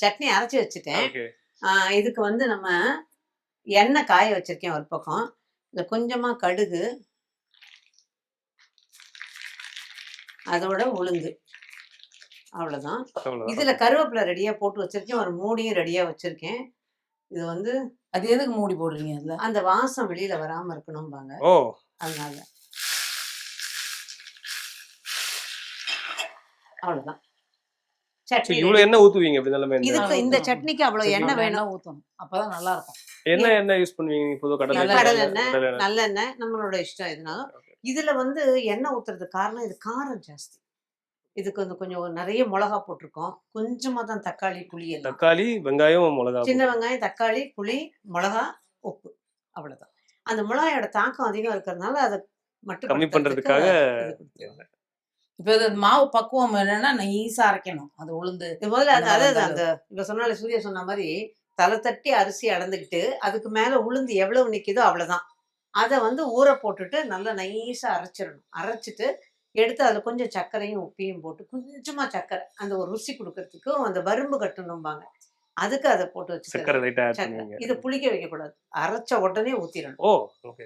சட்னி அரைச்சி வச்சுட்டேன். ஓகே. இதுக்கு வந்து நம்ம எண்ணெய் காய வச்சிருக்கேன் ஒரு பக்கம். இதுல கொஞ்சமா கடுகு, அதோட உளுந்து, அவ்வளவுதான். அவ்வளவுதான். இதுல கருவேப்பிலை ரெடியா போட்டு வச்சிருக்கேன். ஒரு மூடியும் ரெடியா வச்சிருக்கேன். இது வந்து அது எதுக்கு மூடி போடுறீங்க அதுல? அந்த வாசம் வெளியில வராம இருக்கணும்பாங்க, ஓ, அதனால. அவ்வளவுதான். சட்னி இவ்வளவு ready. எண்ணெய் ஊத்துவீங்க அப்படி நிலைமை? இதுக்கு இந்த சட்னிக்கு அவ்வளவு எண்ணெய் வேணும். எண்ணெய் ஊத்தணும், அப்பதான் நல்லா இருக்கும். என்ன எண்ணெய் யூஸ் பண்ணுவீங்க? பொதுவா கடலை கடலெண்ணெய், நல்லெண்ணெய், நம்மளோட இஷ்டம் எதுனாலும். இதுல வந்து எண்ணெய் ஊத்துறதுக்கு காரணம் இது காரம் ஜாஸ்தி. இதுக்கு வந்து கொஞ்சம் நிறைய மிளகா போட்டிருக்கோம். கொஞ்சமா தான் தக்காளி, புளி எல்லாம். தக்காளி, வெங்காயம், மிளகா. சின்ன வெங்காயம், தக்காளி, புளி, மிளகா, உப்பு, அவ்வளவுதான். அந்த மிளகாயோட தாக்கம் அதிகம் இருக்கிறதுனால அதை மட்டும் கம்மி பண்றதுக்காக. இப்ப இது மாவு பக்குவம் என்னன்னா நைஸா அரைக்கணும். அது உளுந்து முதல்ல அதாவது அந்த இப்ப சொன்னால சூர்யா சொன்ன மாதிரி தலை தட்டி அரிசி அளந்துக்கிட்டு அதுக்கு மேல உளுந்து எவ்வளவு நிக்குதோ அவ்வளவுதான். அதை வந்து ஊற போட்டுட்டு நல்லா நைஸா அரைச்சிடணும். அரைச்சிட்டு எடுத்து அதுல கொஞ்சம் சர்க்கரையும் உப்பையும் போட்டு கொஞ்சமா சர்க்கரை அந்த ஒரு ருசி கொடுக்கறதுக்கும் அந்த வறும்பு கட்டணும்பாங்க, அதுக்கு அதை போட்டு சக்கரை லைட்டா ஆட் வச்சுக்கிறேன். பண்ணுவீங்க. இது புளிக்க வைக்க கூடாது, அரைச்ச உடனே ஊத்திடணும். ஓ, ஓகே.